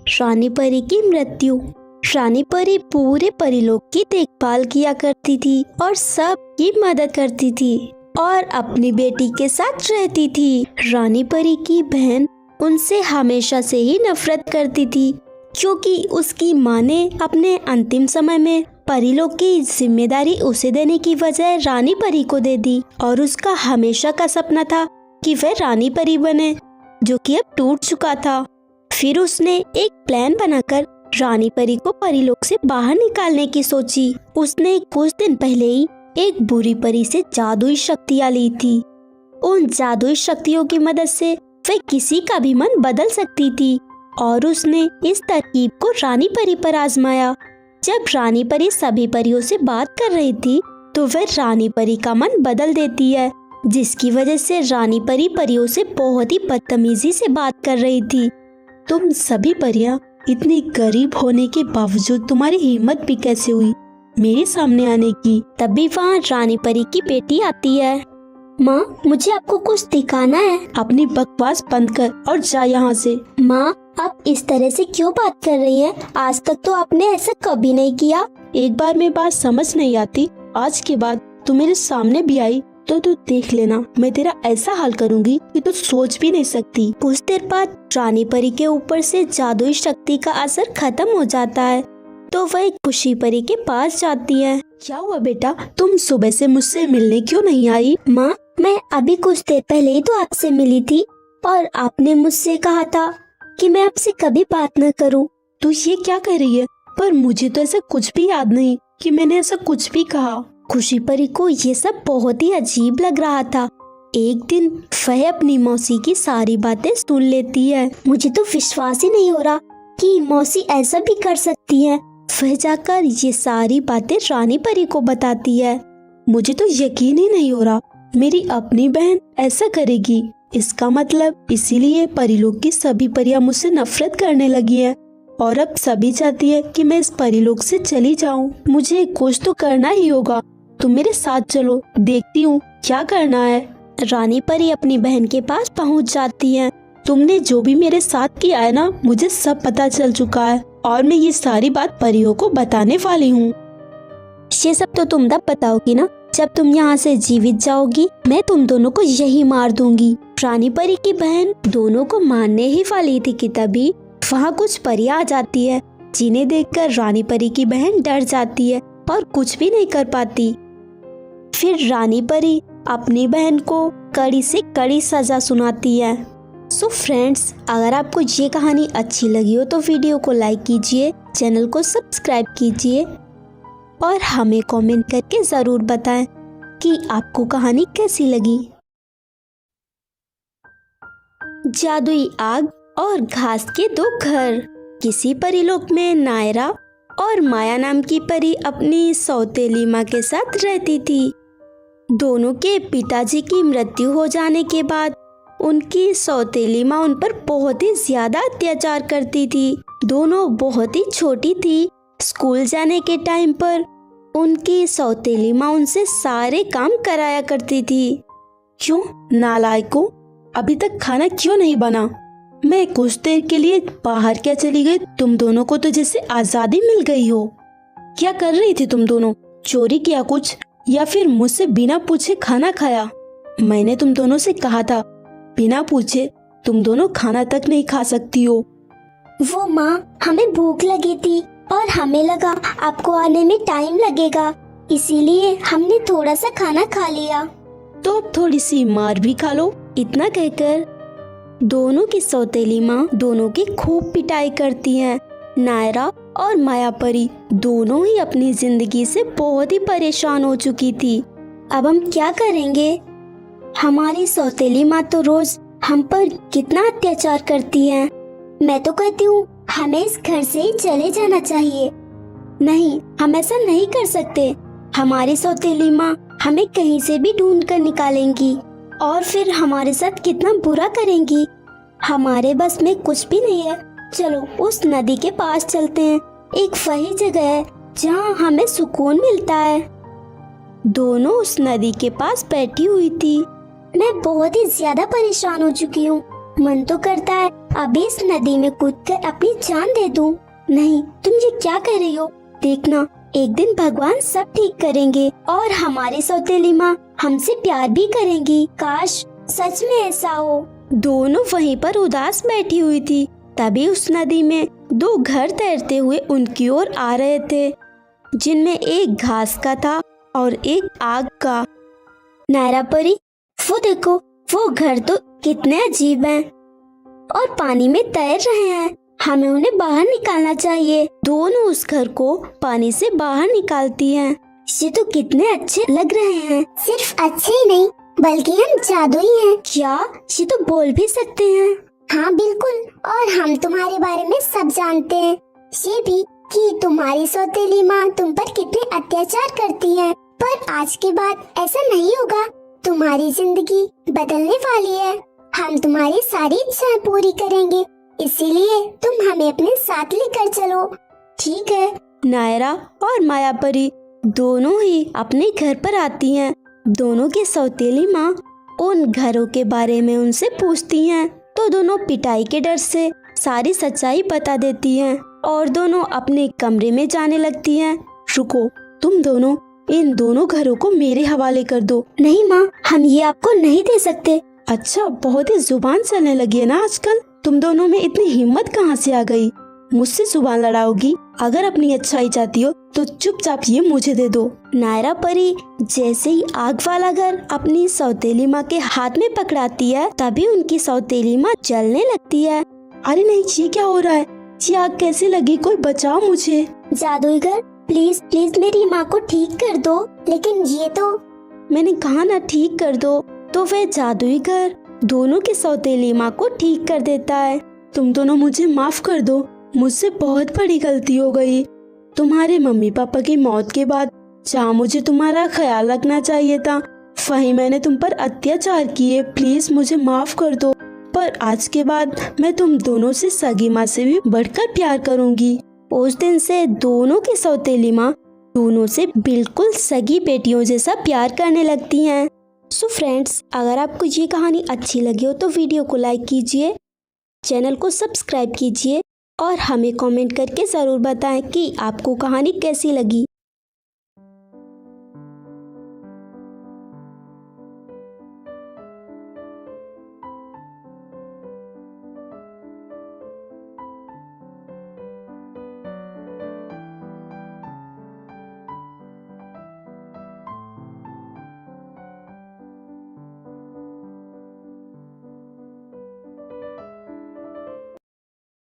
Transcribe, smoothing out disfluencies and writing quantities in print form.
रानी परी की मृत्यु। रानी परी पूरे परीलोक की देखभाल किया करती थी और सबकी मदद करती थी और अपनी बेटी के साथ रहती थी। रानी परी की बहन उनसे हमेशा से ही नफरत करती थी क्योंकि उसकी माँ ने अपने अंतिम समय में परीलोक की जिम्मेदारी उसे देने की बजाय रानी परी को दे दी और उसका हमेशा का सपना था कि वह रानी परी बने, जो कि अब टूट चुका था। फिर उसने एक प्लान बनाकर रानी परी को परीलोक से बाहर निकालने की सोची। उसने कुछ दिन पहले ही एक बुरी परी से जादुई शक्तियाँ ली थी। उन जादुई शक्तियों की मदद से वह किसी का भी मन बदल सकती थी और उसने इस तरकीब को रानी परी पर आजमाया। जब रानी परी सभी परियों से बात कर रही थी तो वह रानी परी का मन बदल देती है, जिसकी वजह से रानी परी परियों से बहुत ही बदतमीजी से बात कर रही थी। तुम सभी परियां इतनी गरीब होने के बावजूद तुम्हारी हिम्मत भी कैसे हुई मेरे सामने आने की? तभी वहाँ रानी परी की बेटी आती है। माँ, मुझे आपको कुछ दिखाना है। अपनी बकवास बंद कर और जा यहाँ से। माँ, आप इस तरह से क्यों बात कर रही हैं? आज तक तो आपने ऐसा कभी नहीं किया। एक बार मेरी बात समझ नहीं आती, आज के बाद तू मेरे सामने भी आई तो तू देख लेना, मैं तेरा ऐसा हाल करूँगी कि तू सोच भी नहीं सकती। कुछ देर बाद रानी परी के ऊपर से जादुई शक्ति का असर खत्म हो जाता है तो वह एक खुशी परी के पास जाती है। क्या हुआ बेटा, तुम सुबह से मुझसे मिलने क्यों नहीं आई? माँ, मैं अभी कुछ देर पहले ही तो आपसे मिली थी और आपने मुझसे कहा था कि मैं आपसे कभी बात न करूं। तू ये क्या कह रही है? पर मुझे तो ऐसा कुछ भी याद नहीं कि मैंने ऐसा कुछ भी कहा। खुशी परी को ये सब बहुत ही अजीब लग रहा था। एक दिन वह अपनी मौसी की सारी बातें सुन लेती है। मुझे तो विश्वास ही नहीं हो रहा कि मौसी ऐसा भी कर सकती है। वह जाकर ये सारी बातें रानी परी को बताती है। मुझे तो यकीन ही नहीं हो रहा मेरी अपनी बहन ऐसा करेगी। इसका मतलब इसीलिए परीलोक की सभी परियां मुझसे नफरत करने लगी हैं और अब सभी चाहती है कि मैं इस परीलोक से चली जाऊं। मुझे कुछ तो करना ही होगा। तुम मेरे साथ चलो, देखती हूँ क्या करना है। रानी परी अपनी बहन के पास पहुँच जाती है। तुमने जो भी मेरे साथ किया है ना, मुझे सब पता चल चुका है और मैं ये सारी बात परियों को बताने वाली हूँ। ये सब तो तुम तब बताओगी ना जब तुम यहाँ से जीवित जाओगी। मैं तुम दोनों को यही मार दूंगी। रानी परी की बहन दोनों को मारने ही वाली थी कि तभी वहाँ कुछ परियां आ जाती है, जिन्हें देखकर रानी परी की बहन डर जाती है और कुछ भी नहीं कर पाती। फिर रानी परी अपनी बहन को कड़ी से कड़ी सजा सुनाती है। सो फ्रेंड्स, अगर आपको ये कहानी अच्छी लगी हो तो वीडियो को लाइक कीजिए, चैनल को सब्सक्राइब कीजिए और हमें कमेंट करके ज़रूर बताएं कि आपको कहानी कैसी लगी। जादुई आग और घास के दो घर। किसी परीलोक में नायरा और माया नाम की परी अपनी सौतेली माँ के साथ रहती थी। दोनों के पिताजी की मृत्यु हो जाने के बाद उनकी सौतेली माँ उन पर बहुत ही ज्यादा अत्याचार करती थी। दोनों बहुत ही छोटी थी। स्कूल जाने के टाइम पर उनकी सौतेली माँ उनसे सारे काम कराया करती थी। क्यों नालायकों, अभी तक खाना क्यों नहीं बना? मैं कुछ देर के लिए बाहर क्या चली गई? तुम दोनों को तो जैसे आजादी मिल गई हो। क्या कर रही थी तुम दोनों? चोरी किया कुछ या फिर मुझसे बिना पूछे खाना खाया? मैंने तुम दोनों से कहा था बिना पूछे तुम दोनों खाना तक नहीं खा सकती हो। वो माँ, हमें भूख लगी थी और हमें लगा आपको आने में टाइम लगेगा, इसीलिए हमने थोड़ा सा खाना खा लिया। तो अब थोड़ी सी मार भी खा लो। इतना कहकर दोनों की सौतेली माँ दोनों की खूब पिटाई करती हैं। नायरा और माया परी दोनों ही अपनी जिंदगी से बहुत ही परेशान हो चुकी थी। अब हम क्या करेंगे? हमारी सौतेली माँ तो रोज हम पर कितना अत्याचार करती है। मैं तो कहती हूँ हमें इस घर से ही चले जाना चाहिए। नहीं, हम ऐसा नहीं कर सकते। हमारी सौतेली माँ हमें कहीं से भी ढूंढ कर निकालेंगी और फिर हमारे साथ कितना बुरा करेंगी। हमारे बस में कुछ भी नहीं है। चलो उस नदी के पास चलते हैं। एक वही जगह है जहाँ हमें सुकून मिलता है। दोनों उस नदी के पास बैठी हुई थी। मैं बहुत ही ज्यादा परेशान हो चुकी हूँ। मन तो करता है अभी इस नदी में कूदकर अपनी जान दे दूं। नहीं, तुम ये क्या कह रही हो? देखना, एक दिन भगवान सब ठीक करेंगे और हमारी सौतेली माँ हमसे प्यार भी करेंगी। काश सच में ऐसा हो। दोनों वहीं पर उदास बैठी हुई थी। तभी उस नदी में दो घर तैरते हुए उनकी ओर आ रहे थे, जिनमें एक घास का था और एक आग का। नायरा परी, वो देखो, वो घर तो कितने अजीब हैं और पानी में तैर रहे हैं। हमें उन्हें बाहर निकालना चाहिए। दोनों उस घर को पानी से बाहर निकालती हैं। ये तो कितने अच्छे लग रहे हैं। सिर्फ अच्छे ही नहीं बल्कि हम जादुई हैं। क्या ये तो बोल भी सकते हैं? हाँ बिल्कुल, और हम तुम्हारे बारे में सब जानते हैं। ये भी कि तुम्हारी सौतेली माँ तुम पर कितने अत्याचार करती है। पर आज के बाद ऐसा नहीं होगा। तुम्हारी जिंदगी बदलने वाली है। हम तुम्हारी सारी इच्छाएं पूरी करेंगे, इसीलिए तुम हमें अपने साथ लेकर चलो। ठीक है। नायरा और मायापरी दोनों ही अपने घर पर आती हैं। दोनों की सौतेली माँ उन घरों के बारे में उनसे पूछती हैं, तो दोनों पिटाई के डर से सारी सच्चाई बता देती हैं और दोनों अपने कमरे में जाने लगती हैं। रुको, तुम दोनों इन दोनों घरों को मेरे हवाले कर दो। नहीं माँ, हम ये आपको नहीं दे सकते। अच्छा, बहुत ही जुबान चलने लगी है ना आजकल। तुम दोनों में इतनी हिम्मत कहाँ से आ गई? मुझसे जुबान लड़ाओगी? अगर अपनी अच्छाई चाहती हो तो चुपचाप ये मुझे दे दो। नायरा परी जैसे ही आग वाला घर अपनी सौतेली माँ के हाथ में पकड़ाती है, तभी उनकी सौतेली माँ जलने लगती है। अरे नहीं, ये क्या हो रहा है? ये आग कैसे लगी? कोई बचाओ मुझे। जादूगर, प्लीज प्लीज मेरी माँ को ठीक कर दो। लेकिन ये तो मैंने कहा ना ठीक कर दो, तो वह जादुई घर दोनों की सौतेली माँ को ठीक कर देता है। तुम दोनों मुझे माफ कर दो, मुझसे बहुत बड़ी गलती हो गई। तुम्हारे मम्मी पापा की मौत के बाद जहाँ मुझे तुम्हारा ख्याल रखना चाहिए था, वहीं मैंने तुम पर अत्याचार किए। प्लीज मुझे माफ कर दो। पर आज के बाद मैं तुम दोनों से सगी माँ से भी बढ़कर प्यार करूँगी। उस दिन से दोनों की सौतेली माँ दोनों से बिल्कुल सगी बेटियों जैसा प्यार करने लगती हैं। सो फ्रेंड्स, अगर आपको ये कहानी अच्छी लगी हो तो वीडियो को लाइक कीजिए, चैनल को सब्सक्राइब कीजिए और हमें कमेंट करके ज़रूर बताएं कि आपको कहानी कैसी लगी।